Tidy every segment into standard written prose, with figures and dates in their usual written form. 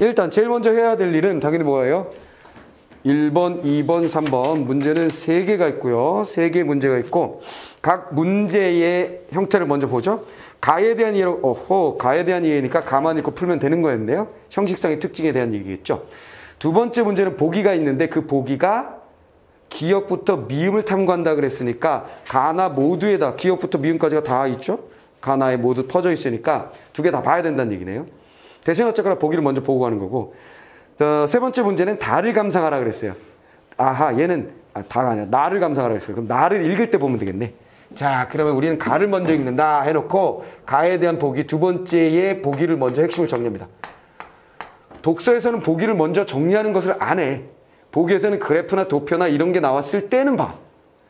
일단 제일 먼저 해야 될 일은 당연히 뭐예요? 1번, 2번, 3번 문제는 3개가 있고요. 3개의 문제가 있고 각 문제의 형태를 먼저 보죠. 가에 대한 이해로 가에 대한 이해니까 가만 읽고 풀면 되는 거였는데요. 형식상의 특징에 대한 얘기겠죠. 두 번째 문제는 보기가 있는데 그 보기가 기역부터 미음을 탐구한다 그랬으니까 가나 모두에다 기역부터 미음까지가 다 있죠. 가나에 모두 퍼져 있으니까 두 개 다 봐야 된다는 얘기네요. 대신 어쨌거나 보기를 먼저 보고 가는 거고 세 번째 문제는 다를 감상하라 그랬어요. 아하 얘는 다가 아니라 나를 감상하라 그랬어요. 그럼 나를 읽을 때 보면 되겠네. 자 그러면 우리는 가를 먼저 읽는다 해놓고 가에 대한 보기 두 번째의 보기를 먼저 핵심을 정리합니다. 독서에서는 보기를 먼저 정리하는 것을 안 해. 보기에서는 그래프나 도표나 이런 게 나왔을 때는 봐.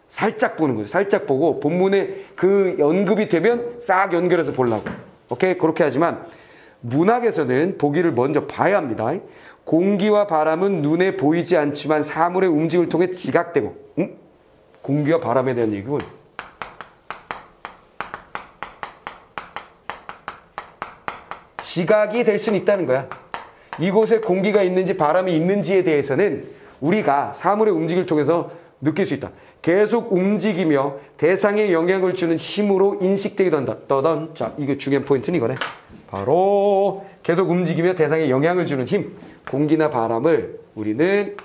살짝 보는 거죠. 살짝 보고 본문에 그 언급이 되면 싹 연결해서 보려고. 오케이? 그렇게 하지만 문학에서는 보기를 먼저 봐야 합니다. 공기와 바람은 눈에 보이지 않지만 사물의 움직임을 통해 지각되고 공기와 바람에 대한 얘기군. 지각이 될 수는 있다는 거야. 이곳에 공기가 있는지 바람이 있는지에 대해서는 우리가 사물의 움직임을 통해서 느낄 수 있다. 계속 움직이며 대상에 영향을 주는 힘으로 인식되기도 한다. 떠던. 자, 이거 중요한 포인트는 이거네. 바로 계속 움직이며 대상에 영향을 주는 힘. 공기나 바람을 우리는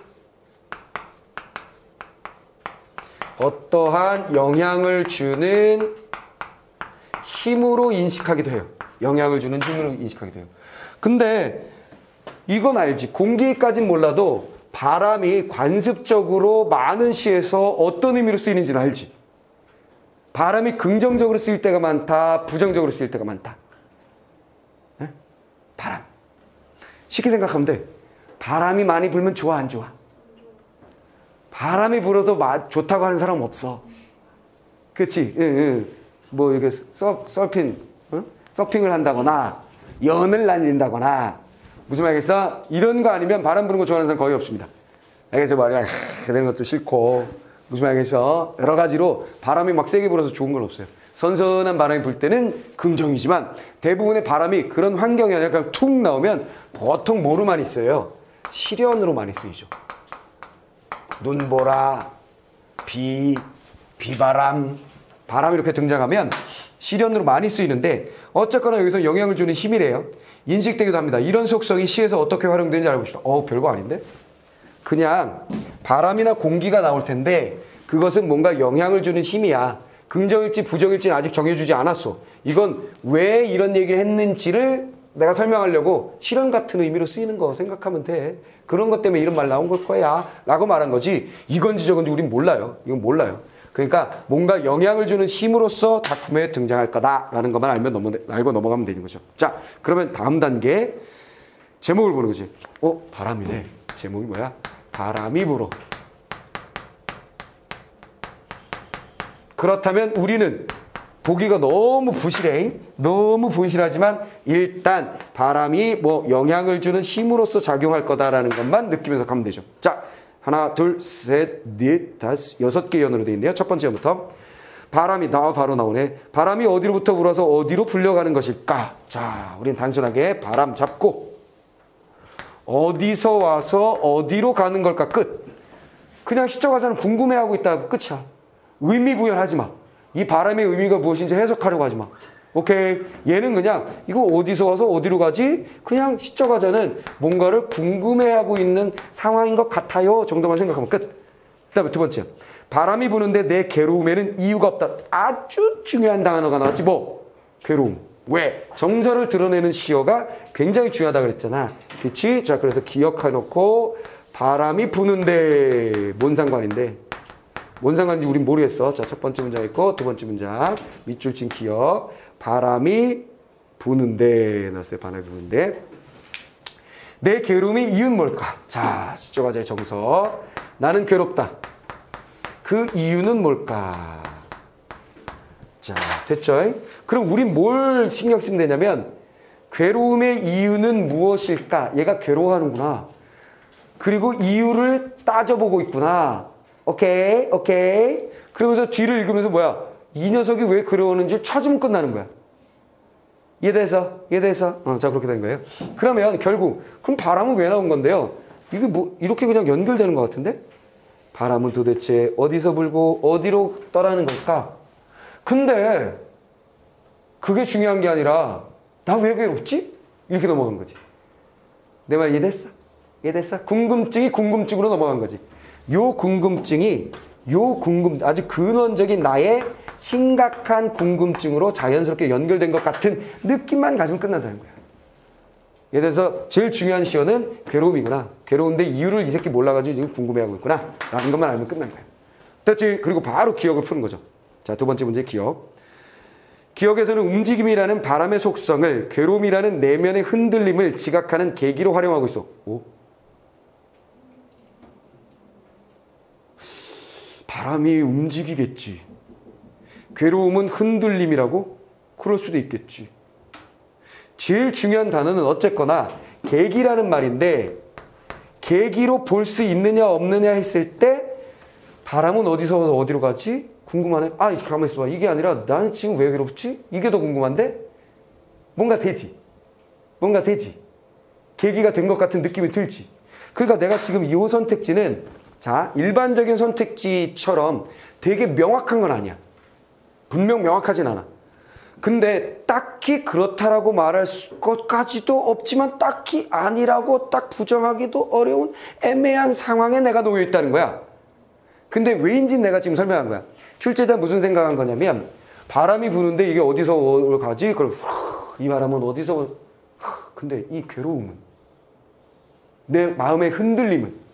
어떠한 영향을 주는 힘으로 인식하기도 해요. 영향을 주는 힘으로 인식하기도 해요. 근데 이건 알지. 공기까진 몰라도 바람이 관습적으로 많은 시에서 어떤 의미로 쓰이는지는 알지. 바람이 긍정적으로 쓰일 때가 많다. 부정적으로 쓰일 때가 많다. 네? 바람. 쉽게 생각하면 돼. 바람이 많이 불면 좋아 안 좋아? 바람이 불어도 좋다고 하는 사람 없어. 그렇지? 응. 뭐 이렇게 서핑을 한다거나 연을 날린다거나 무슨 말이겠어? 이런 거 아니면 바람 부는 거 좋아하는 사람 거의 없습니다. 알겠어? 말이야 되는 것도 싫고 무슨 말이겠어? 여러 가지로 바람이 막 세게 불어서 좋은 건 없어요. 선선한 바람이 불 때는 긍정이지만 대부분의 바람이 그런 환경이 아니라 그냥 툭 나오면 보통 뭐로 많이 써요? 시련으로 많이 쓰이죠. 눈보라, 비바람, 바람이 이렇게 등장하면 시련으로 많이 쓰이는데 어쨌거나 여기서 영향을 주는 힘이래요. 인식되기도 합니다. 이런 속성이 시에서 어떻게 활용되는지 알아봅시다. 별거 아닌데? 그냥 바람이나 공기가 나올 텐데 그것은 뭔가 영향을 주는 힘이야. 긍정일지 부정일지는 아직 정해주지 않았어. 이건 왜 이런 얘기를 했는지를 내가 설명하려고 실현 같은 의미로 쓰이는 거 생각하면 돼. 그런 것 때문에 이런 말 나온 걸 거야 라고 말한 거지 이건지 저건지 우린 몰라요. 이건 몰라요. 그러니까 뭔가 영향을 주는 힘으로써 작품에 등장할 거다라는 것만 알고 넘어가면 되는 거죠. 자, 그러면 다음 단계 제목을 보는 거지. 바람이네. 제목이 뭐야? 바람이 불어. 그렇다면 우리는 보기가 너무 부실해. 너무 부실하지만 일단 바람이 뭐 영향을 주는 힘으로써 작용할 거다라는 것만 느끼면서 가면 되죠. 자, 하나, 둘, 셋, 넷, 다섯, 6개 연으로 되어 있네요. 첫 번째 연부터. 바람이 바로 나오네. 바람이 어디로부터 불어서 어디로 불려가는 것일까? 자, 우리는 단순하게 바람 잡고 어디서 와서 어디로 가는 걸까? 끝. 그냥 시청자는 궁금해하고 있다가 끝이야. 의미 부여하지 마. 이 바람의 의미가 무엇인지 해석하려고 하지 마. 오케이. 얘는 그냥 이거 어디서 와서 어디로 가지? 그냥 시청자는 뭔가를 궁금해하고 있는 상황인 것 같아요. 정도만 생각하면 끝. 그 다음에 두 번째. 바람이 부는데 내 괴로움에는 이유가 없다. 아주 중요한 단어가 나왔지 뭐. 괴로움. 왜? 정서를 드러내는 시어가 굉장히 중요하다 그랬잖아. 그치? 자, 그래서 기억해놓고 바람이 부는데 뭔 상관인데? 뭔 상관인지 우린 모르겠어. 자, 첫 번째 문장 있고 두 번째 문장 밑줄 친 기억. 바람이 부는데 넣었어요. 바람이 부는데 내 괴로움의 이유는 뭘까? 자, 시조가자의 정서. 나는 괴롭다. 그 이유는 뭘까? 자, 됐죠? 그럼 우린 뭘 신경 쓰면 되냐면 괴로움의 이유는 무엇일까? 얘가 괴로워하는구나. 그리고 이유를 따져보고 있구나. 오케이. 그러면서 뒤를 읽으면서 뭐야? 이 녀석이 왜 괴로워하는지 찾으면 끝나는 거야. 이해돼서? 자, 그렇게 된 거예요. 그러면 결국, 그럼 바람은 왜 나온 건데요? 이게 뭐, 이렇게 그냥 연결되는 것 같은데? 바람은 도대체 어디서 불고 어디로 떠나는 걸까? 근데, 그게 중요한 게 아니라, 나 왜 괴롭지? 이렇게 넘어간 거지. 내 말 이해됐어? 궁금증이 궁금증으로 넘어간 거지. 아주 근원적인 나의 심각한 궁금증으로 자연스럽게 연결된 것 같은 느낌만 가지면 끝난다는 거야. 예를 들어서 제일 중요한 시연은 괴로움이구나. 괴로운데 이유를 이 새끼 몰라가지고 지금 궁금해하고 있구나. 라는 것만 알면 끝난 거야. 됐지? 그리고 바로 기억을 푸는 거죠. 자, 두 번째 문제 기억. 기억에서는 움직임이라는 바람의 속성을 괴로움이라는 내면의 흔들림을 지각하는 계기로 활용하고 있어. 오? 바람이 움직이겠지. 괴로움은 흔들림이라고? 그럴 수도 있겠지. 제일 중요한 단어는 어쨌거나 계기라는 말인데 계기로 볼 수 있느냐 없느냐 했을 때 바람은 어디서 어디로 가지? 궁금하네. 가만히 있어봐. 이게 아니라 나는 지금 왜 괴롭지? 이게 더 궁금한데? 뭔가 되지. 계기가 된 것 같은 느낌이 들지. 그러니까 내가 지금 이 선택지는 자, 일반적인 선택지처럼 되게 명확한 건 아니야. 분명 명확하진 않아. 근데 딱히 그렇다라고 말할 것까지도 없지만 딱히 아니라고 딱 부정하기도 어려운 애매한 상황에 내가 놓여 있다는 거야. 근데 왜인지 내가 지금 설명한 거야. 출제자 무슨 생각한 거냐면 바람이 부는데 이게 어디서 가지? 그럼 이 바람은 어디서 근데 이 괴로움은 내 마음의 흔들림은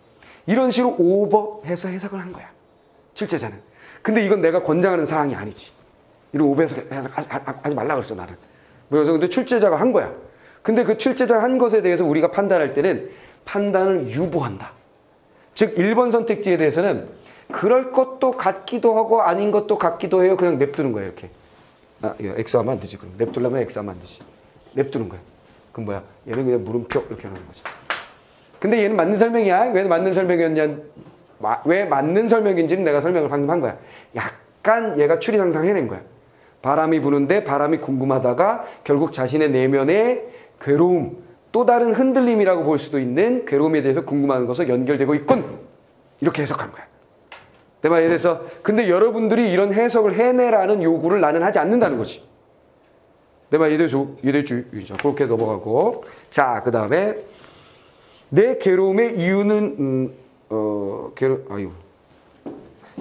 이런 식으로 오버해서 해석을 한 거야. 출제자는. 근데 이건 내가 권장하는 사항이 아니지. 이런 오버해서 하지 말라 그랬어 나는. 그래서 근데 출제자가 한 거야. 근데 그 출제자가 한 것에 대해서 우리가 판단할 때는 판단을 유보한다. 즉 1번 선택지에 대해서는 그럴 것도 같기도 하고 아닌 것도 같기도 해요. 그냥 냅두는 거예요. 이렇게. 이거 X하면 안 되지. 그럼 냅두려면 X하면 안 되지. 냅두는 거야. 그럼 뭐야? 얘는 그냥 물음표 이렇게 하는 거죠. 근데 얘는 맞는 설명이야. 왜 맞는 설명이었냐? 왜 맞는 설명인지는 내가 설명을 방금 한 거야. 약간 얘가 추리 상상 해낸 거야. 바람이 부는데 바람이 궁금하다가 결국 자신의 내면의 괴로움, 또 다른 흔들림이라고 볼 수도 있는 괴로움에 대해서 궁금한 것으로 연결되고 있군. 이렇게 해석한 거야. 내 말에 대해서. 근데 여러분들이 이런 해석을 해내라는 요구를 나는 하지 않는다는 거지. 내 말 이해되죠? 그렇게 넘어가고. 자, 그 다음에 내 괴로움의 이유는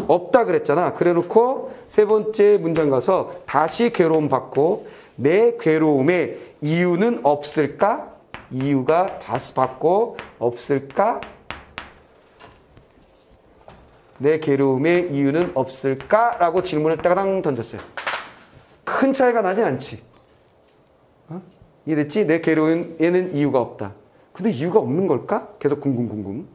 없다 그랬잖아. 그래놓고 세 번째 문장 가서 다시 괴로움 받고 내 괴로움의 이유는 없을까? 이유가 다시 받고 없을까? 내 괴로움의 이유는 없을까? 라고 질문을 따당 던졌어요. 큰 차이가 나진 않지. 이해됐지? 내 괴로움에는 이유가 없다. 근데 이유가 없는 걸까? 계속 궁금.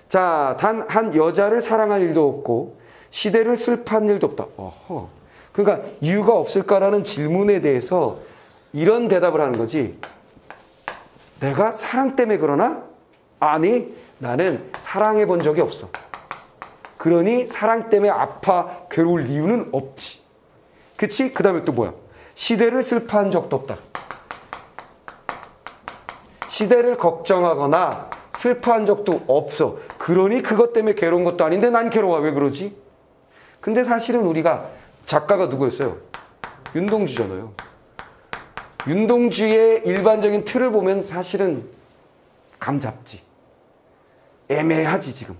자, 단 한 여자를 사랑할 일도 없고 시대를 슬퍼한 일도 없다. 어허. 그러니까 이유가 없을까라는 질문에 대해서 이런 대답을 하는 거지. 내가 사랑 때문에 그러나? 아니, 나는 사랑해 본 적이 없어. 그러니 사랑 때문에 아파 괴로울 이유는 없지. 그치? 그 다음에 또 뭐야? 시대를 슬퍼한 적도 없다. 시대를 걱정하거나 슬퍼한 적도 없어. 그러니 그것 때문에 괴로운 것도 아닌데 난 괴로워. 왜 그러지? 근데 사실은 우리가 작가가 누구였어요? 윤동주잖아요. 윤동주의 일반적인 틀을 보면 사실은 감 잡지. 애매하지 지금.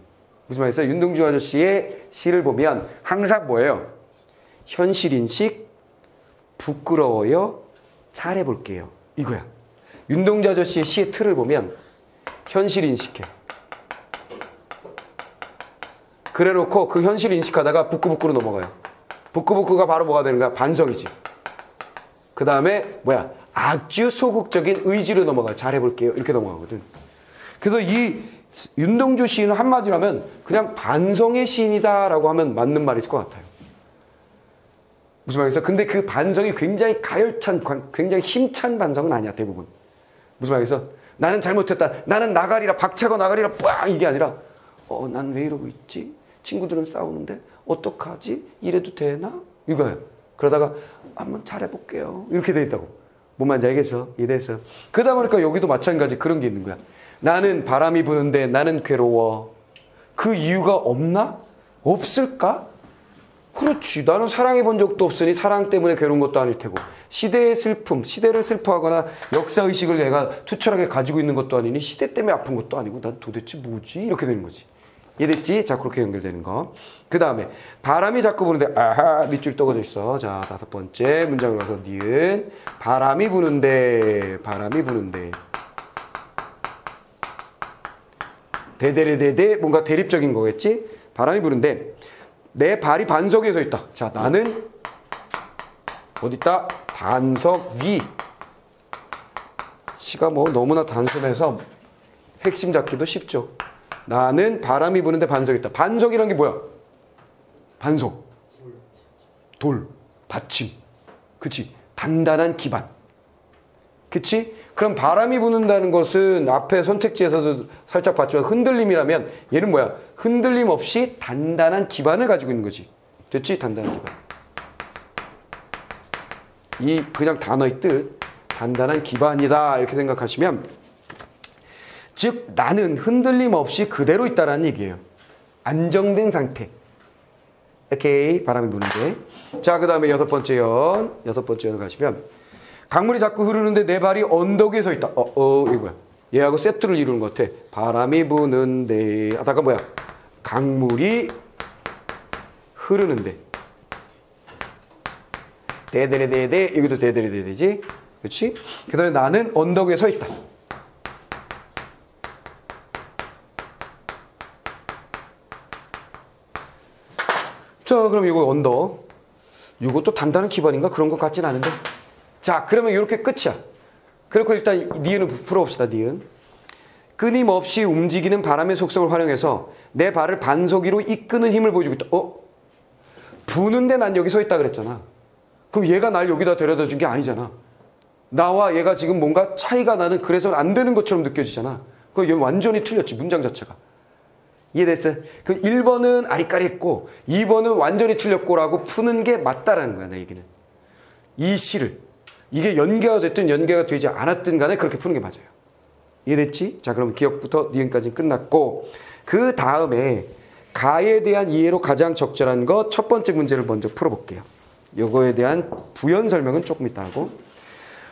무슨 말이겠어요? 윤동주 아저씨의 시를 보면 항상 뭐예요? 현실인식, 부끄러워요, 잘해볼게요. 이거야. 윤동주 아저씨의 시의 틀을 보면 현실인식해. 그래놓고 그 현실 인식하다가 부끄부끄로 넘어가요. 부끄부끄가 바로 뭐가 되는 거야? 반성이지. 그 다음에 뭐야? 아주 소극적인 의지로 넘어가요. 잘해볼게요. 이렇게 넘어가거든. 그래서 이 윤동주 시인은 한마디로 하면 그냥 반성의 시인이다라고 하면 맞는 말일 것 같아요. 무슨 말이겠어요? 근데 그 반성이 굉장히 가열찬, 굉장히 힘찬 반성은 아니야, 대부분. 무슨 말이겠어요? 나는 잘못했다. 나는 나가리라, 박차고 나가리라, 빵! 이게 아니라 난 왜 이러고 있지? 친구들은 싸우는데 어떡하지? 이래도 되나? 이거예요. 그러다가 한번 잘해볼게요. 이렇게 돼 있다고. 뭔 말인지 알겠어? 이해됐어? 그러다 보니까 여기도 마찬가지 그런 게 있는 거야. 나는 바람이 부는데 나는 괴로워. 그 이유가 없나? 없을까? 그렇지. 나는 사랑해 본 적도 없으니 사랑 때문에 괴로운 것도 아닐 테고, 시대의 슬픔, 시대를 슬퍼하거나 역사의식을 내가 투철하게 가지고 있는 것도 아니니 시대 때문에 아픈 것도 아니고 난 도대체 뭐지? 이렇게 되는 거지. 이해됐지? 자, 그렇게 연결되는 거. 그 다음에 바람이 자꾸 부는데 아하 밑줄 떠거져 있어. 자, 5번째 문장으로 가서 니은 바람이 부는데 대대레대대 뭔가 대립적인 거겠지? 바람이 부는데 내 발이 반석 위에 서 있다. 자, 나는 어디 있다? 반석 위. 시가 뭐 너무나 단순해서 핵심 잡기도 쉽죠. 나는 바람이 부는데 반석이 있다. 반석이란 게 뭐야? 반석. 돌. 받침. 그치? 단단한 기반. 그치? 그럼 바람이 부는다는 것은 앞에 선택지에서도 살짝 봤지만 흔들림이라면 얘는 뭐야? 흔들림 없이 단단한 기반을 가지고 있는 거지. 됐지? 단단한 기반. 이 그냥 단어의 뜻, 단단한 기반이다 이렇게 생각하시면, 즉 나는 흔들림 없이 그대로 있다라는 얘기예요. 안정된 상태. 오케이. 바람이 부는데. 자, 그 다음에 여섯 번째 연 가시면 강물이 자꾸 흐르는데 내 발이 언덕 위에 서 있다. 이거 뭐야? 얘하고 세트를 이루는 것 같아. 바람이 부는데 하다가 뭐야? 강물이 흐르는데. 대대레대대. 여기도 대대레대대지. 그렇지? 그 다음에 나는 언덕 위에 서 있다. 자, 그럼 이거 언덕. 이것도 단단한 기반인가? 그런 것 같진 않은데. 자, 그러면 이렇게 끝이야. 그리고 일단 니은을 풀어봅시다. 니은. 끊임없이 움직이는 바람의 속성을 활용해서 내 발을 반석 위로 이끄는 힘을 보여주고 있다. 부는데 난 여기 서 있다 그랬잖아. 그럼 얘가 날 여기다 데려다 준 게 아니잖아. 나와 얘가 지금 뭔가 차이가 나는, 그래서 안 되는 것처럼 느껴지잖아. 그럼 얘 완전히 틀렸지, 문장 자체가. 이해됐어요? 그 1번은 아리까리했고 2번은 완전히 틀렸고라고 푸는 게 맞다라는 거야, 내 얘기는. 이 시를 이게 연계가 됐든 연계가 되지 않았든 간에 그렇게 푸는 게 맞아요. 이해됐지? 자, 그럼 기억부터 니은까지 끝났고, 그 다음에 가에 대한 이해로 가장 적절한 거 첫 번째 문제를 먼저 풀어볼게요. 요거에 대한 부연 설명은 조금 이따 하고,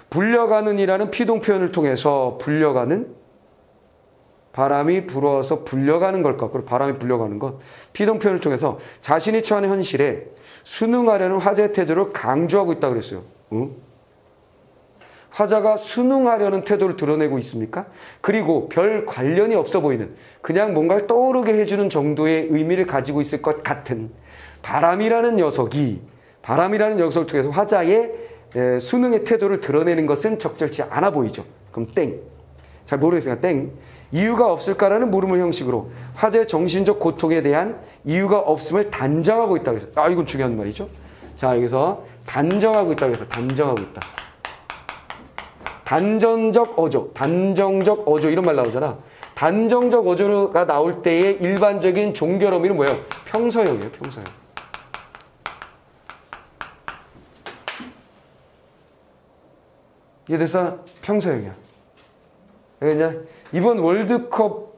불려가는 이라는 피동 표현을 통해서 불려가는, 바람이 불어서 불려가는 걸까? 그리고 바람이 불려가는 것. 피동 표현을 통해서 자신이 처한 현실에 순응하려는 화자의 태도를 강조하고 있다 그랬어요. 응? 화자가 순응하려는 태도를 드러내고 있습니까? 그리고 별 관련이 없어 보이는, 그냥 뭔가를 떠오르게 해주는 정도의 의미를 가지고 있을 것 같은 바람이라는 녀석을 통해서 화자의 순응의 태도를 드러내는 것은 적절치 않아 보이죠. 그럼 땡. 잘 모르겠으니까 땡. 이유가 없을까라는 물음을 형식으로 화자의 정신적 고통에 대한 이유가 없음을 단정하고 있다 그래서, 이건 중요한 말이죠. 자, 여기서 단정하고 있다 그래서 단정하고 있다. 단정적 어조 이런 말 나오잖아. 단정적 어조가 나올 때의 일반적인 종결 어미는 뭐예요? 평서형이에요, 평서형. 이해됐어? 평서형이야. 그러니까 이번 월드컵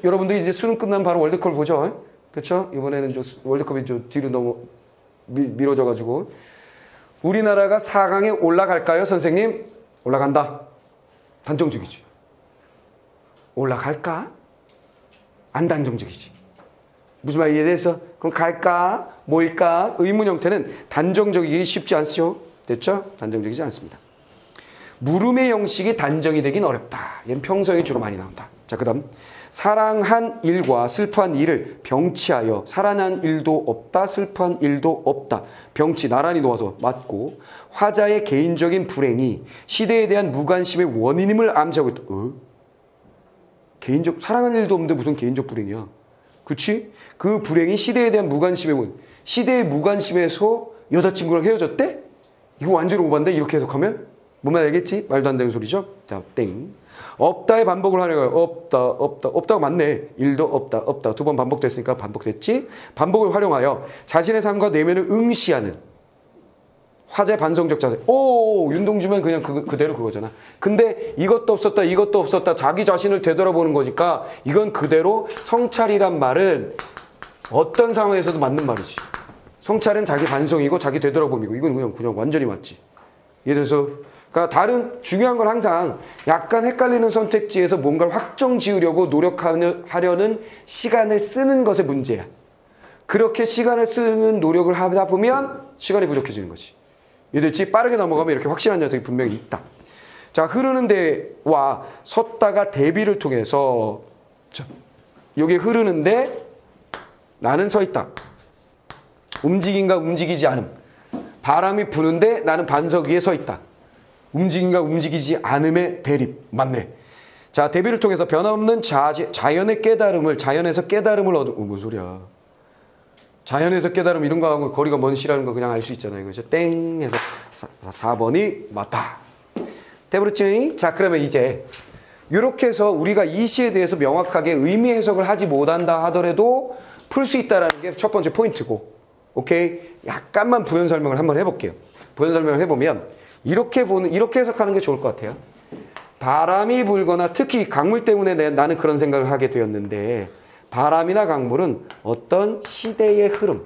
여러분들이 이제 수능 끝나면 바로 월드컵을 보죠. 그렇죠? 이번에는 월드컵이 뒤로 너무 미뤄져가지고, 우리나라가 4강에 올라갈까요, 선생님? 올라간다. 단정적이지. 올라갈까? 안 단정적이지. 무슨 말 이해됐어? 그럼 갈까? 뭐일까? 의문 형태는 단정적이기 쉽지 않죠. 됐죠? 단정적이지 않습니다. 물음의 형식이 단정이 되긴 어렵다. 얘는 평서형이 주로 많이 나온다. 자, 그 다음 사랑한 일과 슬퍼한 일을 병치하여, 사랑한 일도 없다, 슬퍼한 일도 없다. 병치, 나란히 놓아서 맞고, 화자의 개인적인 불행이 시대에 대한 무관심의 원인임을 암시하고 있다. 사랑한 일도 없는데 무슨 개인적 불행이야. 그치? 그 불행이 시대에 대한 무관심의 원인. 시대의 무관심에서 여자친구랑 헤어졌대? 이거 완전 오반데? 이렇게 해석하면? 뭔 말 알겠지? 말도 안 되는 소리죠? 자, 땡. 없다의 반복을 하는 거예요. 없다가 맞네. 일도 없다. 두 번 반복됐으니까 반복됐지? 반복을 활용하여 자신의 삶과 내면을 응시하는, 화재 반성적 자세. 오, 윤동주면 그냥 그대로 그거잖아. 근데 이것도 없었다, 이것도 없었다, 자기 자신을 되돌아보는 거니까 이건 그대로 성찰이란 말은 어떤 상황에서도 맞는 말이지. 성찰은 자기 반성이고 자기 되돌아봄이고 이건 그냥 완전히 맞지. 예를 들어서 그러니까 다른 중요한 건 항상 약간 헷갈리는 선택지에서 뭔가를 확정 지으려고 노력하려는 시간을 쓰는 것의 문제야. 그렇게 시간을 쓰는 노력을 하다 보면 시간이 부족해지는 거지. 이해됐지? 빠르게 넘어가면 이렇게 확실한 녀석이 분명히 있다. 자, 흐르는 데와 섰다가 대비를 통해서 여기 흐르는데 나는 서 있다. 움직임과 움직이지 않음. 바람이 부는데 나는 반석 위에 서 있다. 움직임과 움직이지 않음의 대립. 맞네. 자, 대비를 통해서 변함없는 자연의 깨달음을, 자연에서 깨달음을 뭔 소리야. 자연에서 깨달음 이런 거하고 거리가 먼 시라는 거 그냥 알 수 있잖아요. 그죠? 땡 해서 4번이 맞다. 돼버렸지? 자, 그러면 이제 이렇게 해서 우리가 이 시에 대해서 명확하게 의미 해석을 하지 못한다 하더라도 풀 수 있다는 게 첫 번째 포인트고, 오케이? 약간만 부연 설명을 한번 해볼게요. 부연 설명을 해보면 이렇게 해석하는 게 좋을 것 같아요. 바람이 불거나 특히 강물 때문에 나는 그런 생각을 하게 되었는데, 바람이나 강물은 어떤 시대의 흐름,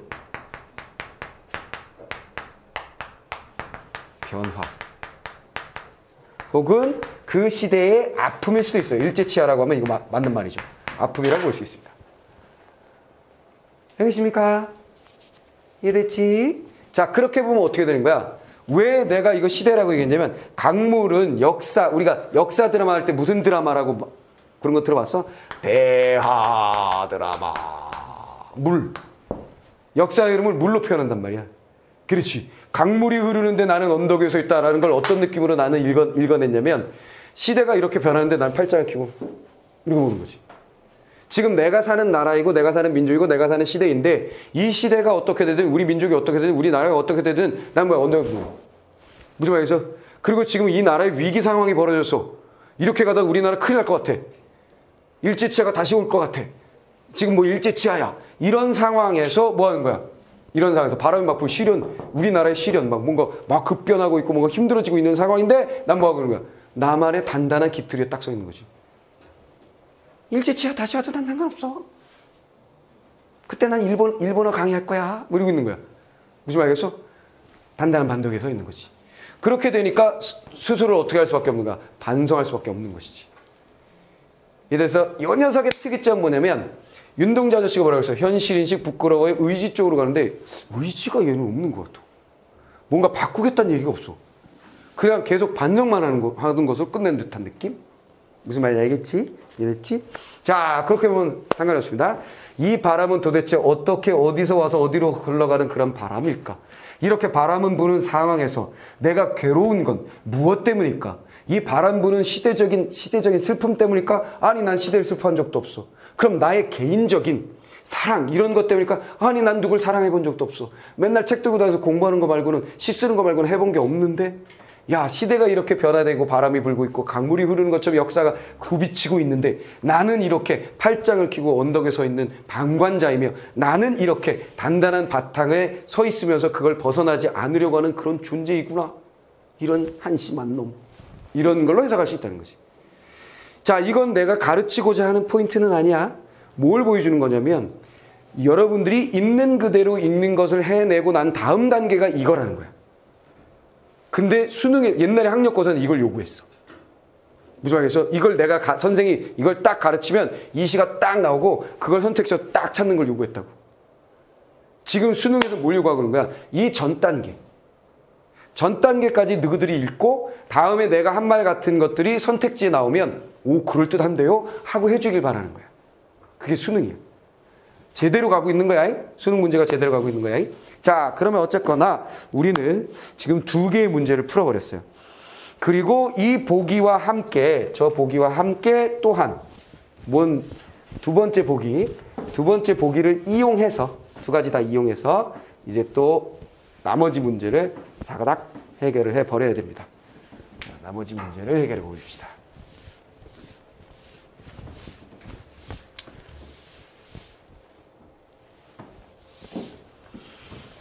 변화, 혹은 그 시대의 아픔일 수도 있어요. 일제치하라고 하면 이거 맞는 말이죠. 아픔이라고 볼 수 있습니다. 알겠습니까? 이해됐지? 자, 그렇게 보면 어떻게 되는 거야? 왜 내가 이거 시대라고 얘기했냐면, 강물은 역사, 우리가 역사 드라마 할 때 무슨 드라마라고 그런 거 들어봤어? 대하 드라마. 물. 역사의 흐름을 물로 표현한단 말이야. 그렇지. 강물이 흐르는데 나는 언덕 위에 서 있다라는 걸 어떤 느낌으로 나는 읽어냈냐면, 시대가 이렇게 변하는데 난 팔짱을 끼고 이러고 보는 거지. 지금 내가 사는 나라이고 내가 사는 민족이고 내가 사는 시대인데, 이 시대가 어떻게 되든 우리 민족이 어떻게 되든 우리 나라가 어떻게 되든 난 뭐야, 언덕에 무슨 말이겠어? 그리고 지금 이 나라의 위기 상황이 벌어졌어. 이렇게 가다 우리나라 큰일 날 것 같아. 일제치하가 다시 올 것 같아. 지금 뭐 일제치하야. 이런 상황에서 뭐 하는 거야? 이런 상황에서 바람이 막 불, 시련, 우리나라의 시련 막 뭔가 막 급변하고 있고 뭔가 힘들어지고 있는 상황인데 난 뭐 하고 있는 거야? 나만의 단단한 깃털이 딱 서 있는 거지. 일제치하 다시 와도 난 상관없어. 그때 난 일본어 강의할 거야. 뭐 이러고 있는 거야. 무슨 말이겠어? 단단한 반덕에 서 있는 거지. 그렇게 되니까 스스로를 어떻게 할 수밖에 없는가? 반성할 수밖에 없는 것이지. 이래서 이 녀석의 특이점은 뭐냐면, 윤동주 아저씨가 뭐라고 했어요? 현실인식 부끄러워의 의지 쪽으로 가는데, 의지가 얘는 없는 것 같아. 뭔가 바꾸겠다는 얘기가 없어. 그냥 계속 반성만 하는 것으로 끝낸 듯한 느낌? 무슨 말인지 알겠지? 이랬지? 자, 그렇게 보면 상관이 없습니다. 이 바람은 도대체 어떻게 어디서 와서 어디로 흘러가는 그런 바람일까? 이렇게 바람은 부는 상황에서 내가 괴로운 건 무엇 때문일까? 이 바람 부는 시대적인 슬픔 때문일까? 아니, 난 시대를 슬퍼한 적도 없어. 그럼 나의 개인적인 사랑 이런 것 때문일까? 아니, 난 누굴 사랑해 본 적도 없어. 맨날 책 들고 다녀서 공부하는 거 말고는, 시 쓰는 거 말고는 해본 게 없는데, 야, 시대가 이렇게 변화되고 바람이 불고 있고 강물이 흐르는 것처럼 역사가 굽이치고 있는데, 나는 이렇게 팔짱을 끼고 언덕에 서 있는 방관자이며, 나는 이렇게 단단한 바탕에 서 있으면서 그걸 벗어나지 않으려고 하는 그런 존재이구나. 이런 한심한 놈. 이런 걸로 해석할 수 있다는 거지. 자, 이건 내가 가르치고자 하는 포인트는 아니야. 뭘 보여주는 거냐면, 여러분들이 있는 그대로 있는 것을 해내고 난 다음 단계가 이거라는 거야. 근데 수능에, 옛날에 학력고사는 이걸 요구했어. 무슨 말이겠어? 이걸 내가 선생이 이걸 딱 가르치면 이 시가 딱 나오고 그걸 선택지로 딱 찾는 걸 요구했다고. 지금 수능에서 뭘 요구하고 그런 거야? 이 전 단계. 전 단계까지 너희들이 읽고 다음에 내가 한 말 같은 것들이 선택지에 나오면, 오, 그럴듯한데요? 하고 해주길 바라는 거야. 그게 수능이야. 제대로 가고 있는 거야. 수능 문제가 제대로 가고 있는 거야. 자, 그러면 어쨌거나 우리는 지금 2개의 문제를 풀어버렸어요. 그리고 이 보기와 함께, 저 보기와 함께 또한 두 번째 보기를 이용해서, 2가지 다 이용해서 이제 또 나머지 문제를 사가닥 해결을 해버려야 됩니다. 나머지 문제를 해결해 보십시다.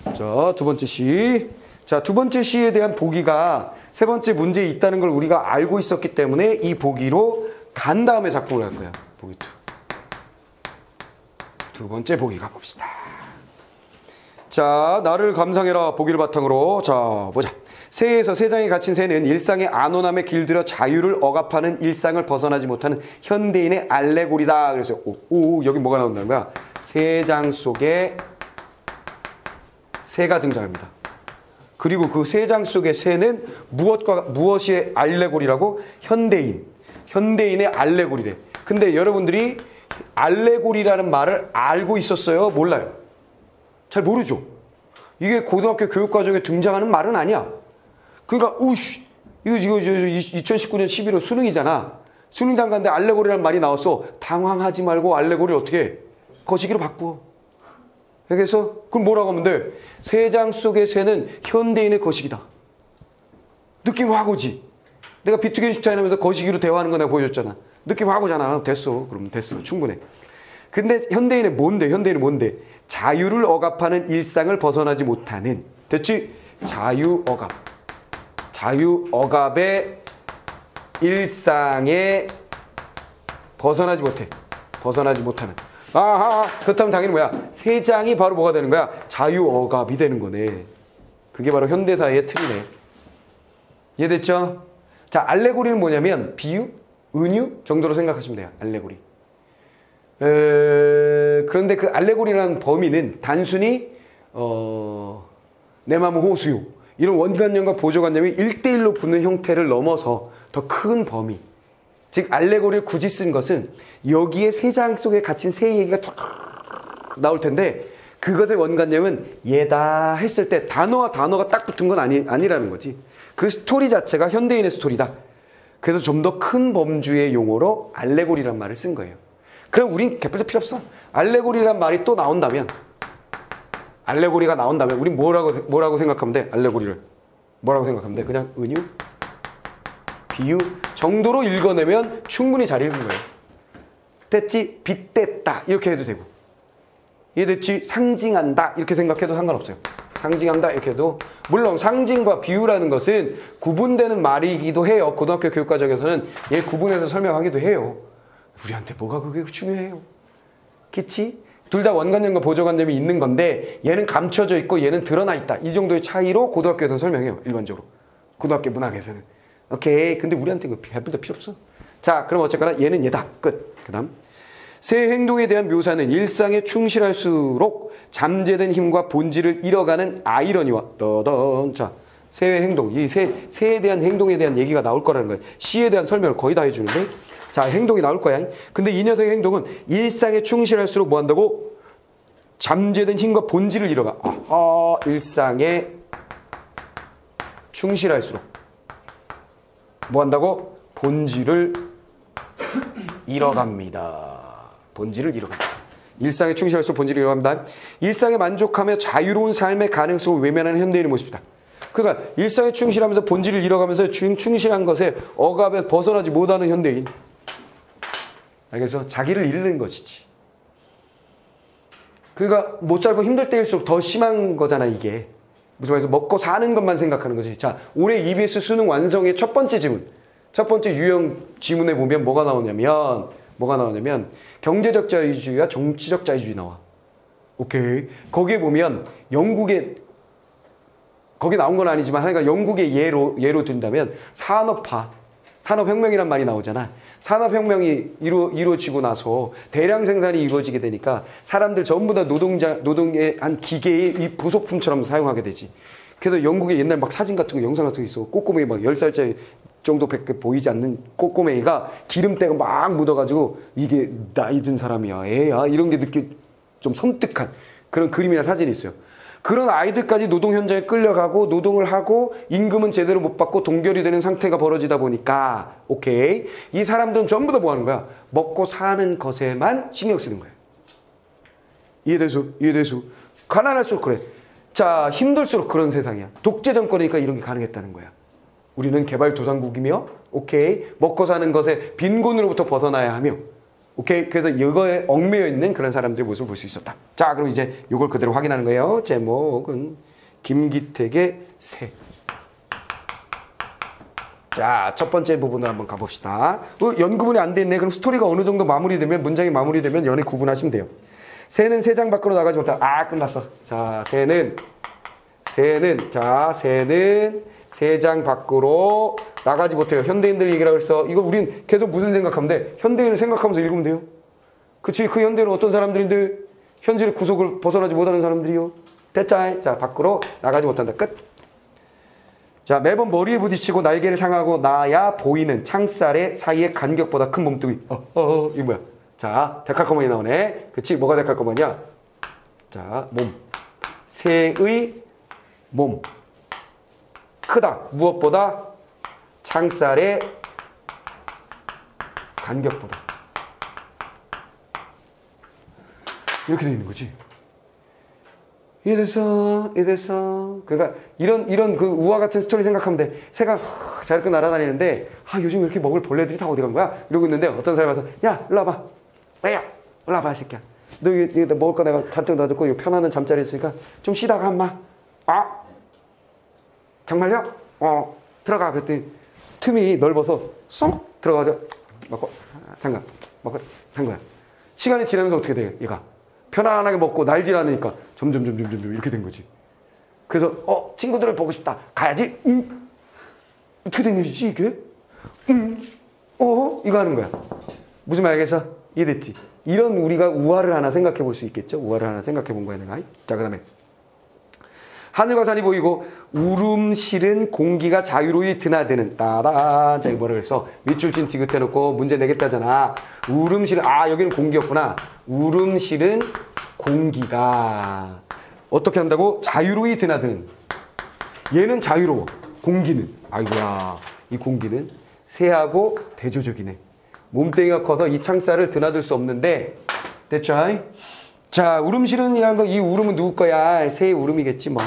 자, 2번째 시. 자, 두 번째 C에 대한 보기가 세 번째 문제에 있다는 걸 우리가 알고 있었기 때문에 이 보기로 간 다음에 작품을 할 거야. 보기 2. 두 번째 보기 가봅시다. 자, 나를 감상해라 보기를 바탕으로 자 보자. 새에서 세상에 갇힌 새는 일상의 안온함에 길들여 자유를 억압하는 일상을 벗어나지 못하는 현대인의 알레고리다. 그래서 여기 뭐가 나온다는 거야? 세 장 속에 새가 등장합니다. 그리고 그 세 장 속의 새는 무엇이 알레고리라고? 현대인의 알레고리래. 근데 여러분들이 알레고리라는 말을 알고 있었어요? 몰라요? 잘 모르죠. 이게 고등학교 교육과정에 등장하는 말은 아니야. 그러니까 이거 2019년 11월 수능이잖아. 수능장 갔는데 알레고리라는 말이 나왔어. 당황하지 말고 알레고리를 어떻게 해? 거시기로 바꾸어. 그래서 그럼 뭐라고 하면 돼? 세 장 속의 새는 현대인의 거시기다. 느낌 확 오지. 내가 비트겐슈타인 하면서 거시기로 대화하는 거 내가 보여줬잖아. 느낌 확 오잖아. 됐어. 그러면 됐어. 충분해. 근데 현대인은 뭔데? 자유를 억압하는 일상을 벗어나지 못하는. 됐지? 자유억압의 일상에 벗어나지 못하는. 아하, 그렇다면 당연히 뭐야? 세 장이 바로 뭐가 되는 거야? 자유억압이 되는 거네. 그게 바로 현대사회의 틀이네. 이해됐죠? 자, 알레고리는 뭐냐면 비유, 은유 정도로 생각하시면 돼요. 알레고리. 그런데 그 알레고리라는 범위는 단순히 내 마음은 호수요. 이런 원관념과 보조관념이 1대1로 붙는 형태를 넘어서 더 큰 범위. 즉 알레고리를 굳이 쓴 것은 여기에 세 장 속에 갇힌 새 얘기가 툭 나올 텐데 그것의 원관념은 얘다 했을 때 단어와 단어가 딱 붙은 건 아니라는 거지. 그 스토리 자체가 현대인의 스토리다. 그래서 좀 더 큰 범주의 용어로 알레고리란 말을 쓴 거예요. 그럼 우린 개뿔도 필요 없어. 알레고리란 말이 또 나온다면 알레고리가 나온다면 우린 뭐라고 생각하면 돼? 알레고리를 뭐라고 생각하면 돼? 그냥 은유, 비유 정도로 읽어내면 충분히 잘 읽은 거예요. 됐지? 빗댔다 이렇게 해도 되고 이해됐지? 상징한다 이렇게 생각해도 상관없어요. 상징한다 이렇게 해도 물론 상징과 비유라는 것은 구분되는 말이기도 해요. 고등학교 교육과정에서는 얘 구분해서 설명하기도 해요. 우리한테 뭐가 그게 중요해요? 그치? 둘 다 원관념과 보조관념이 있는 건데 얘는 감춰져 있고 얘는 드러나 있다. 이 정도의 차이로 고등학교에서는 설명해요. 일반적으로. 고등학교 문학에서는. 오케이. 근데 우리한테 그 별도 필요 없어. 자, 그럼 어쨌거나 얘는 얘다. 끝. 그 다음. 새 행동에 대한 묘사는 일상에 충실할수록 잠재된 힘과 본질을 잃어가는 아이러니와 자, 새의 행동. 이 새에 대한 행동에 대한 얘기가 나올 거라는 거예요. 시에 대한 설명을 거의 다 해주는데 자, 행동이 나올 거야. 근데 이 녀석의 행동은 일상에 충실할수록 뭐 한다고? 잠재된 힘과 본질을 잃어가. 일상에 충실할수록 뭐 한다고? 본질을 잃어갑니다. 본질을 잃어갑니다. 일상에 충실할수록 본질을 잃어갑니다. 일상에 만족하며 자유로운 삶의 가능성을 외면하는 현대인의 모습이다. 그러니까 일상에 충실하면서 본질을 잃어가면서 충실한 것에 억압에 벗어나지 못하는 현대인. 그래서 자기를 잃는 것이지. 그러니까 못 살고 힘들 때일수록 더 심한 거잖아 이게. 무슨 말해서 먹고 사는 것만 생각하는 거지. 자, 올해 EBS 수능 완성의 첫 번째 지문. 첫 번째 유형 지문에 보면 뭐가 나오냐면 경제적 자유주의와 정치적 자유주의 나와. 오케이. 거기에 보면 영국의 거기 나온 건 아니지만 하여간 영국의 예로 든다면 산업혁명이란 말이 나오잖아. 산업혁명이 이루어지고 나서 대량 생산이 이루어지게 되니까 사람들 전부 다 노동의 한 기계의 이 부속품처럼 사용하게 되지. 그래서 영국의 옛날 막 사진 같은 거, 영상 같은 거 있어. 꼬꼬맹이 막 10살짜리 정도밖에 보이지 않는 꼬꼬맹이가 기름때가 막 묻어가지고 이게 나이 든 사람이야, 애야 이런 게 좀 섬뜩한 그런 그림이나 사진이 있어요. 그런 아이들까지 노동 현장에 끌려가고 노동을 하고 임금은 제대로 못 받고 동결이 되는 상태가 벌어지다 보니까 오케이 이 사람들은 전부 다 뭐 하는 거야? 먹고 사는 것에만 신경 쓰는 거야. 이해돼서 가난할수록 그래. 자, 힘들수록 그런 세상이야. 독재 정권이니까 이런 게 가능했다는 거야. 우리는 개발도상국이며 오케이 먹고 사는 것에 빈곤으로부터 벗어나야 하며 오케이. 그래서 이거에 얽매여 있는 그런 사람들의 모습을 볼 수 있었다. 자, 그럼 이제 이걸 그대로 확인하는 거예요. 제목은 김기택의 새. 자, 첫 번째 부분을 한번 가봅시다. 연구문이 안 돼 있네. 그럼 스토리가 어느 정도 마무리되면, 문장이 마무리되면 연애 구분하시면 돼요. 새는 세 장 밖으로 나가지 못한다. 아, 끝났어. 자, 새는 세 장 밖으로 나가지 못해요. 현대인들 얘기라고 했어. 이거 우린 계속 무슨 생각하면 돼? 현대인을 생각하면서 읽으면 돼요. 그치? 그 현대인은 어떤 사람들인데? 현실의 구속을 벗어나지 못하는 사람들이요. 됐자. 자, 밖으로 나가지 못한다. 끝. 자, 매번 머리에 부딪히고 날개를 상하고 나야 보이는 창살의 사이의 간격보다 큰 몸뚱이. 이거 뭐야? 자, 데칼코마니 나오네. 그치? 뭐가 데칼코마니야? 자, 몸. 새의 몸. 크다. 무엇보다? 창살의 간격보다. 이렇게 되어 있는 거지. 이래서. 그러니까 이런 그 우화 같은 스토리 생각하면 돼. 새가 자유롭게 날아다니는데, 요즘 왜 이렇게 먹을 벌레들이 다 어디 간 거야? 이러고 있는데 어떤 사람이 와서, 야, 일로 와봐. 야, 일로 와봐, 새끼야. 너 이거 먹을 거 내가 잔뜩 놔뒀고, 이거 편안한 잠자리 있으니까 좀 쉬다가 한마. 정말요? 들어가. 그랬더니 틈이 넓어서 쏙 들어가서 먹고 잠깐 먹고 잠깐. 시간이 지나면서 어떻게 돼? 얘가 편안하게 먹고 날질 않으니까 점점 이렇게 된 거지. 그래서 친구들을 보고 싶다. 가야지. 어떻게 된 일이지 이게? 이거 하는 거야. 무슨 말 알겠어? 이해됐지? 이런 우리가 우화를 하나 생각해 볼 수 있겠죠? 우화를 하나 생각해 본 거야 내가. 자, 그 다음에 하늘과 산이 보이고 울음실은 공기가 자유로이 드나드는 따다. 자, 이거 뭐라 그랬어? 밑줄 친 디귿 해놓고 문제 내겠다잖아. 울음실은 여기는 공기였구나. 울음실은 공기가 어떻게 한다고? 자유로이 드나드는. 얘는 자유로워. 공기는. 아이고야. 이 공기는 새하고 대조적이네. 몸뚱이가 커서 이 창살을 드나들 수 없는데. 됐죠? 자, 울음실은이란 거, 이 울음은 누구 거야? 새의 울음이겠지 뭐.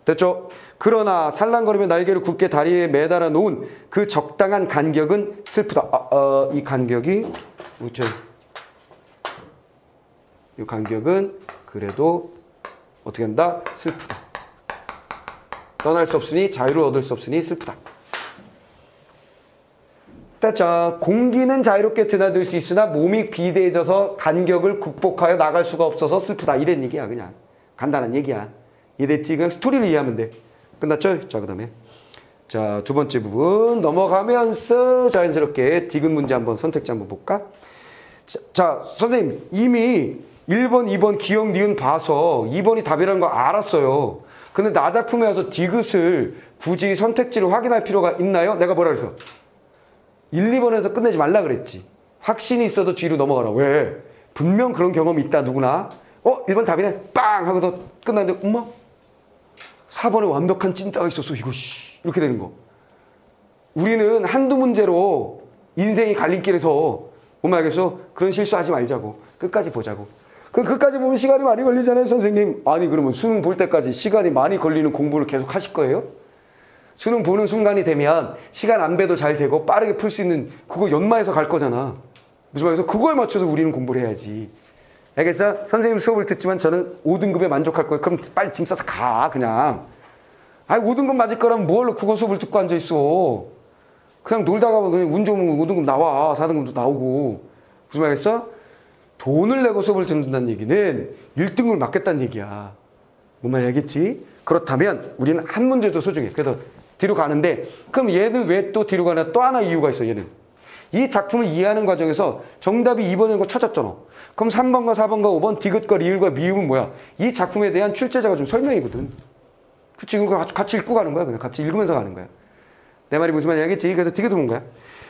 됐죠? 그러나 살랑거리며 날개를 굳게 다리에 매달아 놓은 그 적당한 간격은 슬프다. 이 간격이 뭐죠? 이 간격은 그래도 어떻게 한다? 슬프다. 떠날 수 없으니 자유를 얻을 수 없으니 슬프다. 자, 공기는 자유롭게 드나들 수 있으나 몸이 비대해져서 간격을 극복하여 나갈 수가 없어서 슬프다. 이런 얘기야 그냥. 간단한 얘기야. 이해됐지? 그냥 스토리를 이해하면 돼. 끝났죠? 자, 그 다음에 자, 두 번째 부분 넘어가면서 자연스럽게 디귿 문제 한번 선택지 한번 볼까? 자, 선생님 이미 1번, 2번 기억, 니은 봐서 2번이 답이라는 거 알았어요. 근데 나 작품에 와서 디귿을 굳이 선택지를 확인할 필요가 있나요? 내가 뭐라 그랬어? 1, 2번에서 끝내지 말라 그랬지. 확신이 있어도 뒤로 넘어가라. 왜? 분명 그런 경험이 있다 누구나. 1번 답이네. 빵! 하고 더 끝났는데 엄마? 4번에 완벽한 찐따가 있었어. 이거 이렇게 되는 거. 우리는 한두 문제로 인생이 갈림길에서 뭔 말겠어? 그런 실수하지 말자고. 끝까지 보자고. 끝까지 보면 시간이 많이 걸리잖아요, 선생님. 아니 그러면 수능 볼 때까지 시간이 많이 걸리는 공부를 계속 하실 거예요? 수능 보는 순간이 되면 시간 안배도 잘 되고 빠르게 풀 수 있는 그거 연마해서 갈 거잖아. 무슨 말해서 그거에 맞춰서 우리는 공부를 해야지. 알겠어? 선생님 수업을 듣지만 저는 5등급에 만족할 거예요. 그럼 빨리 짐 싸서 가 그냥. 5등급 맞을 거라면 뭘로 국어 수업을 듣고 앉아있어. 그냥 놀다가 그냥 운 좋으면 5등급 나와. 4등급도 나오고. 무슨 말겠어? 돈을 내고 수업을 듣는다는 얘기는 1등급을 맞겠다는 얘기야. 뭔 말 알겠지? 그렇다면 우리는 한 문제도 소중해. 그래서 뒤로 가는데 그럼 얘는 왜 또 뒤로 가냐? 또 하나 이유가 있어. 얘는 이 작품을 이해하는 과정에서 정답이 2번인 거 찾았잖아. 그럼 3번과 4번과 5번 디귿과 리을과 미음은 뭐야? 이 작품에 대한 출제자가 준 설명이거든. 그치? 이거 같이 읽고 가는 거야. 그냥 같이 읽으면서 가는 거야. 내 말이 무슨 말인지 알겠지? 그래서 디귿은 뭔 거야?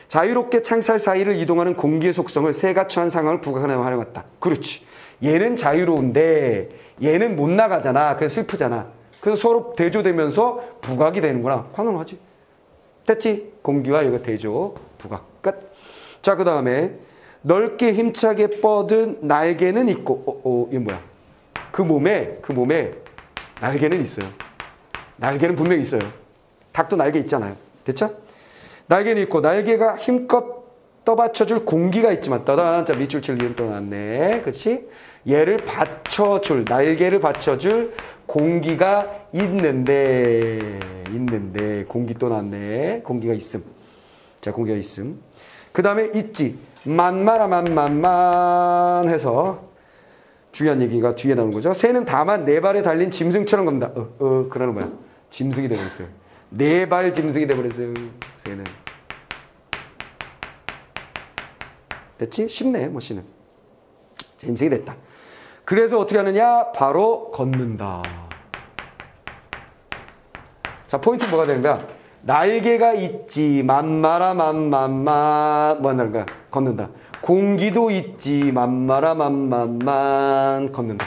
자유롭게 창살 사이를 이동하는 공기의 속성을 새가 처한 상황을 부각하려 하려갔다. 그렇지. 얘는 자유로운데 얘는 못 나가잖아. 그래서 슬프잖아. 그래서 서로 대조되면서 부각이 되는구나. 환원하지. 됐지? 공기와 이거 대조, 부각. 끝. 자, 그 다음에 넓게 힘차게 뻗은 날개는 있고, 이게 뭐야? 그 몸에 날개는 있어요. 날개는 분명히 있어요. 닭도 날개 있잖아요. 됐죠? 날개는 있고, 날개가 힘껏 떠받쳐줄 공기가 있지만, 따단, 자, 밑줄 칠 이름 또 났네. 그치? 얘를 받쳐줄, 날개를 받쳐줄 공기가 있는데 공기 또 나왔네. 공기가 있음. 자, 공기가 있음. 그 다음에 있지. 만만한 해서 중요한 얘기가 뒤에 나오는 거죠. 새는 다만 네 발에 달린 짐승처럼 겁니다. 그러는 거야. 짐승이 되버렸어요. 네 발 짐승이 되버렸어요. 새는. 됐지? 쉽네, 뭐 씨는. 짐승이 됐다. 그래서 어떻게 하느냐? 바로 걷는다. 자, 포인트 뭐가 되는 거야? 날개가 있지. 만마라 만만만. 뭐 한다는 거야? 걷는다. 공기도 있지. 만마라 만만만. 걷는다.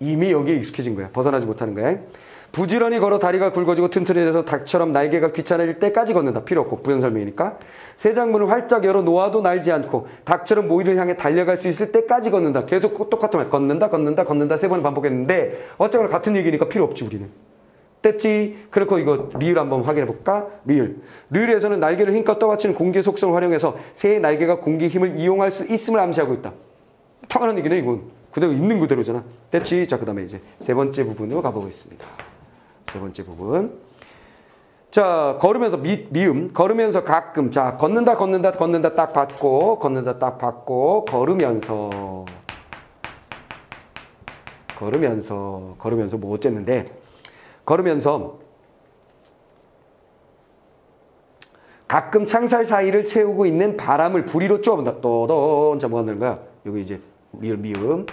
이미 여기에 익숙해진 거야. 벗어나지 못하는 거야. 부지런히 걸어 다리가 굵어지고 튼튼해져서 닭처럼 날개가 귀찮아질 때까지 걷는다. 필요 없고 부연 설명이니까. 새 장문을 활짝 열어 놓아도 날지 않고 닭처럼 모이를 향해 달려갈 수 있을 때까지 걷는다. 계속 똑같은 말. 걷는다 세 번 반복했는데 어쨌거나 같은 얘기니까 필요 없지 우리는. 됐지? 그렇고 이거 리을 한번 확인해 볼까? 리을에서는 날개를 힘껏 떠받치는 공기의 속성을 활용해서 새의 날개가 공기의 힘을 이용할 수 있음을 암시하고 있다. 당연한 얘기네 이건. 그대로 있는 그대로잖아. 됐지? 자, 그 다음에 이제 세 번째 부분으로 가보겠습니다. 세 번째 부분. 자, 걸으면서 미음. 걸으면서 가끔. 자, 걷는다 딱 받고 걸으면서 뭐 어쨌는데 걸으면서 가끔 창살 사이를 세우고 있는 바람을 부리로 쪼아본다. 또던. 자, 뭐 하는 거야? 여기 이제 미음.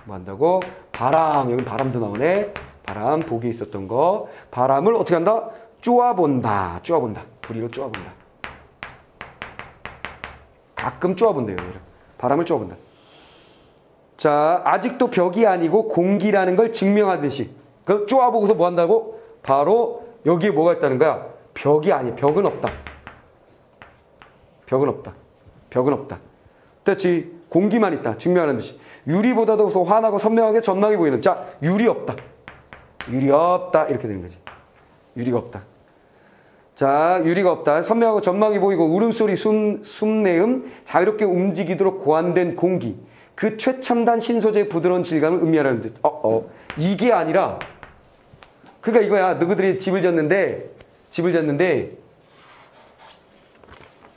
뭐 한다고? 바람. 여기 바람도 나오네. 바람, 복이 있었던 거. 바람을 어떻게 한다? 쪼아본다. 부리로 쪼아본다. 가끔 쪼아본대요. 바람을 쪼아본다. 자, 아직도 벽이 아니고 공기라는 걸 증명하듯이. 그 쪼아보고서 뭐 한다고? 바로 여기에 뭐가 있다는 거야? 벽이 아니야. 벽은 없다. 됐지? 공기만 있다. 증명하는 듯이. 유리보다도 더 환하고 선명하게 전망이 보이는. 자, 유리 없다. 이렇게 되는 거지. 유리가 없다. 자, 유리가 없다. 선명하고 전망이 보이고 울음소리, 숨내음, 자유롭게 움직이도록 고안된 공기. 그 최첨단 신소재의 부드러운 질감을 의미하라는 듯. 이게 아니라 그러니까 이거야. 너희들이 집을 졌는데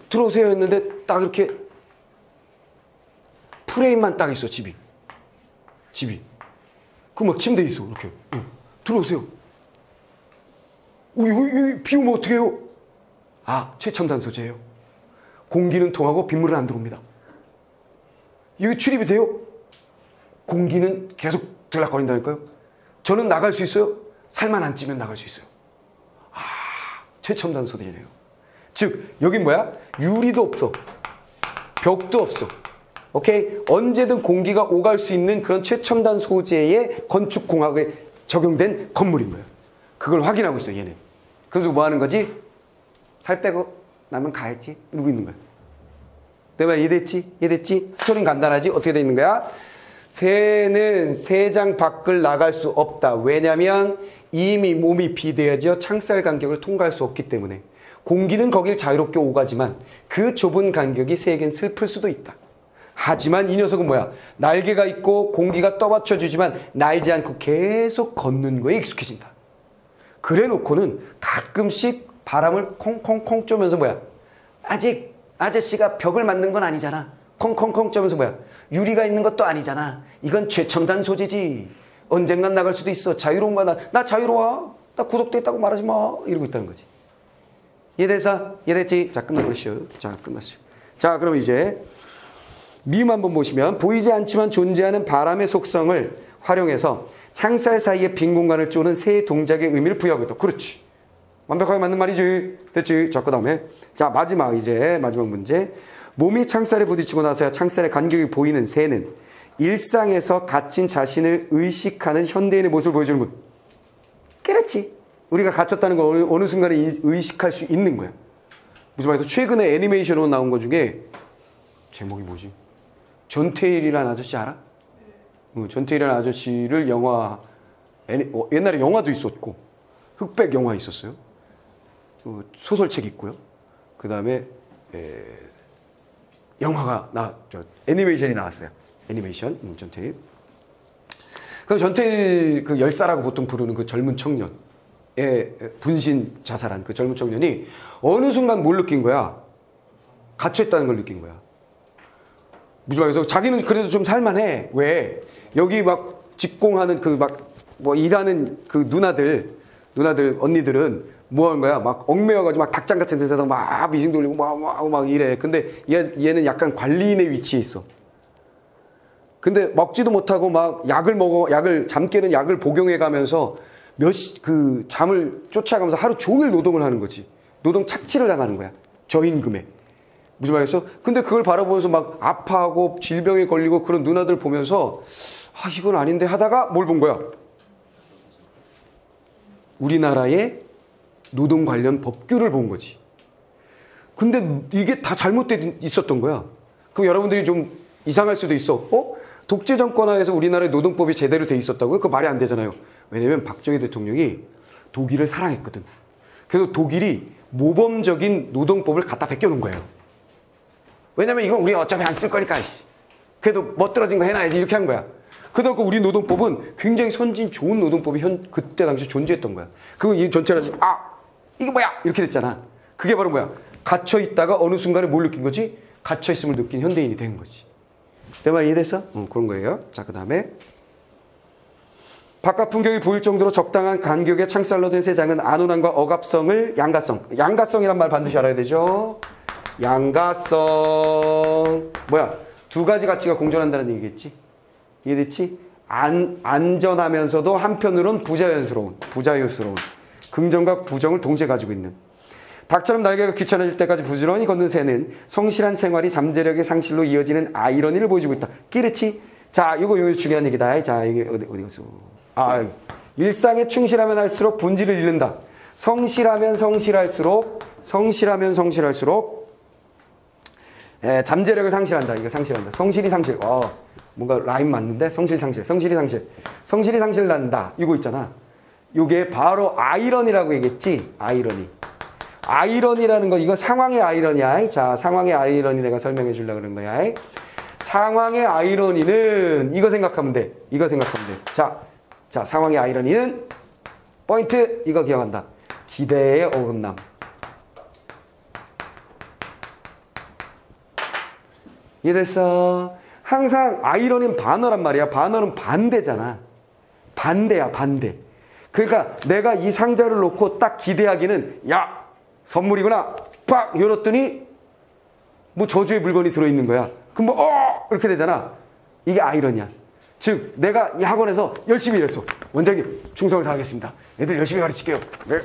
들어오세요 했는데 딱 이렇게 프레임만 딱 있어. 집이. 그 막 침대 있어. 이렇게. 들어오세요. 여기 비 오면 어떻게 해요? 아, 최첨단 소재예요. 공기는 통하고 빗물은 안 들어옵니다. 여기 출입이 돼요? 공기는 계속 들락거린다니까요. 저는 나갈 수 있어요? 살만 안 찌면 나갈 수 있어요. 아, 최첨단 소재네요. 즉 여긴 뭐야? 유리도 없어. 벽도 없어. 오케이? 언제든 공기가 오갈 수 있는 그런 최첨단 소재의 건축공학에 적용된 건물인 거예요. 그걸 확인하고 있어 얘는. 그래서 뭐 하는 거지? 살 빼고 나면 가야지 이러고 있는 거야. 내 말 이해됐지? 스토리는 간단하지? 어떻게 돼 있는 거야? 새는 새장 밖을 나갈 수 없다. 왜냐면 이미 몸이 비대해져 창살 간격을 통과할 수 없기 때문에. 공기는 거길 자유롭게 오가지만 그 좁은 간격이 새에겐 슬플 수도 있다. 하지만 이 녀석은 뭐야? 날개가 있고 공기가 떠받쳐주지만 날지 않고 계속 걷는 거에 익숙해진다. 그래 놓고는 가끔씩 바람을 콩콩콩 쪼면서 뭐야? 아직 아저씨가 벽을 만든 건 아니잖아. 콩콩콩 쪼면서 뭐야? 유리가 있는 것도 아니잖아. 이건 최첨단 소재지. 언젠간 나갈 수도 있어. 자유로운 거야. 나 자유로워. 나 구속돼 있다고 말하지 마. 이러고 있다는 거지. 이해됐지? 자, 끝나버리시오. 자, 끝났어요. 자, 그럼 이제 미음 한번 보시면 보이지 않지만 존재하는 바람의 속성을 활용해서 창살 사이에 빈 공간을 쪼는 새의 동작의 의미를 부여하고 있다. 그렇지. 완벽하게 맞는 말이지. 됐지? 자, 그 다음에 자, 마지막 문제. 몸이 창살에 부딪히고 나서야 창살의 간격이 보이는 새는 일상에서 갇힌 자신을 의식하는 현대인의 모습을 보여주는 것. 그렇지. 우리가 갇혔다는 걸 어느 순간에 의식할 수 있는 거야. 무슨 말해서 최근에 애니메이션으로 나온 것 중에 제목이 뭐지? 전태일이라는 아저씨 알아? 전태일이라는 아저씨를 옛날에 영화도 있었고 흑백 영화 있었어요. 소설책 있고요. 그 다음에 영화가 애니메이션이 나왔어요. 애니메이션 전태일. 그 전태일 그 열사라고 보통 부르는 그 젊은 청년의 분신 자살한 그 젊은 청년이 어느 순간 뭘 느낀 거야? 갇혀있다는 걸 느낀 거야. 무슨 말이야? 그래서 자기는 그래도 좀 살만해. 왜? 여기 막 직공하는 그 막 뭐 일하는 그 누나들, 언니들은 뭐 하는 거야? 막 얽매여가지고 막 닭장 같은 데서 막 미싱 돌리고 막 이래. 근데 얘는 약간 관리인의 위치에 있어. 근데 먹지도 못하고 막 잠 깨는 약을 복용해 가면서 그 잠을 쫓아가면서 하루 종일 노동을 하는 거지. 노동 착취를 당하는 거야. 저임금에. 무슨 말이겠어? 근데 그걸 바라보면서 막 아파하고 질병에 걸리고 그런 누나들 보면서 아, 이건 아닌데 하다가 뭘 본 거야? 우리나라의 노동 관련 법규를 본 거지. 근데 이게 다 잘못돼 있었던 거야. 그럼 여러분들이 좀 이상할 수도 있어. 독재 정권 하에서 우리나라의 노동법이 제대로 돼 있었다고요? 그거 말이 안 되잖아요. 왜냐면 박정희 대통령이 독일을 사랑했거든. 그래서 독일이 모범적인 노동법을 갖다 베껴놓은 거예요. 왜냐면 이건 우리 어차피 안 쓸 거니까. 그래도 멋들어진 거 해놔야지 이렇게 한 거야. 그러니까 우리 노동법은 굉장히 선진 좋은 노동법이 그때 당시 존재했던 거야. 그거 이 전체를 가지고 이게 뭐야? 이렇게 됐잖아. 그게 바로 뭐야? 갇혀있다가 어느 순간에 뭘 느낀 거지? 갇혀있음을 느낀 현대인이 된 거지. 내 말 이해됐어? 그런 거예요. 자, 그 다음에 바깥 풍경이 보일 정도로 적당한 간격의 창살로 된 세장은 안온함과 억압성을 양가성이란 말 반드시 알아야 되죠. 양가성 뭐야? 두 가지 가치가 공존한다는 얘기겠지. 이해됐지? 안전하면서도 한편으론 부자유스러운 긍정과 부정을 동시에 가지고 있는 닭처럼 날개가 귀찮아질 때까지 부지런히 걷는 새는 성실한 생활이 잠재력의 상실로 이어지는 아이러니를 보여주고 있다. 끼르치? 자, 이거 중요한 얘기다. 자, 이게 어디 갔어? 일상에 충실하면 할수록 본질을 잃는다. 성실하면 성실할수록 잠재력을 상실한다. 이거 상실한다. 성실이 상실. 뭔가 라임 맞는데? 성실이 상실 난다. 이거 있잖아. 이게 바로 아이러니라고 얘기했지. 아이러니라는 거 이거 상황의 아이러니야. 자, 상황의 아이러니 내가 설명해 주려고 그런 거야. 상황의 아이러니는 이거 생각하면 돼. 자, 상황의 아이러니는 포인트 이거 기억한다. 기대의 어긋남. 이해됐어? 항상 아이러니는 반어란 말이야. 반어는 반대잖아. 반대야, 반대. 그러니까 내가 이 상자를 놓고 딱 기대하기는 야, 선물이구나. 빡 열었더니 뭐 저주의 물건이 들어있는 거야. 그럼 이렇게 되잖아. 이게 아이러니야. 즉 내가 이 학원에서 열심히 일했어. 원장님 충성을 다하겠습니다. 애들 열심히 가르칠게요. 네.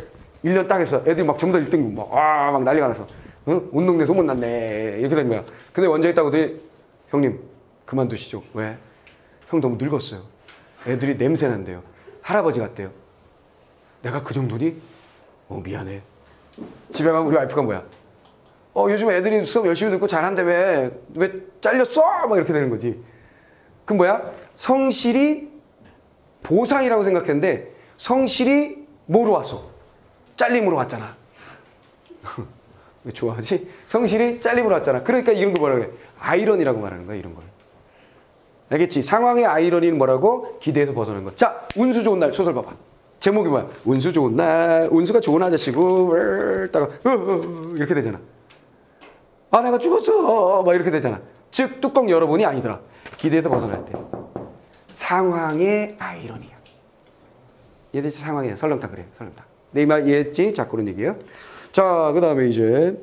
1년 딱 했어. 애들이 막 전부 다 1등급 막 난리가 나서 운동내 소문났네. 이렇게 된 거야. 근데 원장이 딱 오더니 형님 그만두시죠. 왜? 형 너무 늙었어요. 애들이 냄새 난대요. 할아버지 같대요. 내가 그 정도니? 미안해. 집에 가면 우리 와이프가 뭐야? 요즘 애들이 수업 열심히 듣고 잘한대. 왜 잘렸어? 막 이렇게 되는 거지. 그럼 뭐야? 성실이 보상이라고 생각했는데 성실이 뭐로 왔어? 잘림으로 왔잖아. 왜 좋아하지? 성실이 잘림으로 왔잖아. 그러니까 이런 거 뭐라고 해? 아이러니라고 말하는 거야, 이런 걸. 알겠지? 상황의 아이러니는 뭐라고? 기대에서 벗어나는 거. 자, 운수 좋은 날 소설 봐봐. 제목이 뭐야? 운수 좋은 날, 운수가 좋은 아저씨고, 이렇게 되잖아. 내가 죽었어. 막 이렇게 되잖아. 즉, 뚜껑 열어보니 아니더라. 기대에서 벗어날 때. 상황의 아이러니야. 이해됐지? 상황이야. 설렁탕 그래. 설렁탕. 내 이 말 이해했지? 자, 그런 얘기예요. 자, 그 다음에 이제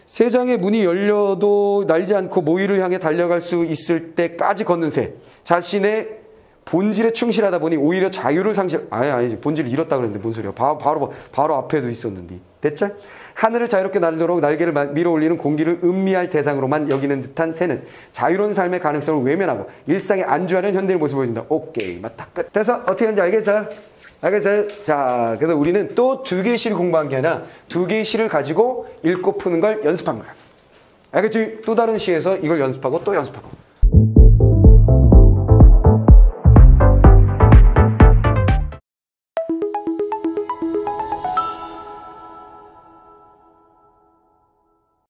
세상의 문이 열려도 날지 않고 모의를 향해 달려갈 수 있을 때까지 걷는 새. 자신의 본질에 충실하다 보니 오히려 자유를 아니지. 본질을 잃었다 그랬는데 뭔 소리야. 바로 앞에도 있었는데. 됐죠? 하늘을 자유롭게 날도록 날개를 밀어 올리는 공기를 음미할 대상으로만 여기는 듯한 새는 자유로운 삶의 가능성을 외면하고 일상에 안주하는 현대의 모습을 보여준다. 오케이. 맞다. 끝. 돼서 어떻게 하는지 알겠어요? 알겠어요? 자, 그래서 우리는 또 2개의 시를 공부한 게 아니라 2개의 시를 가지고 읽고 푸는 걸 연습한 거야. 알겠지? 또 다른 시에서 이걸 연습하고 또 연습하고.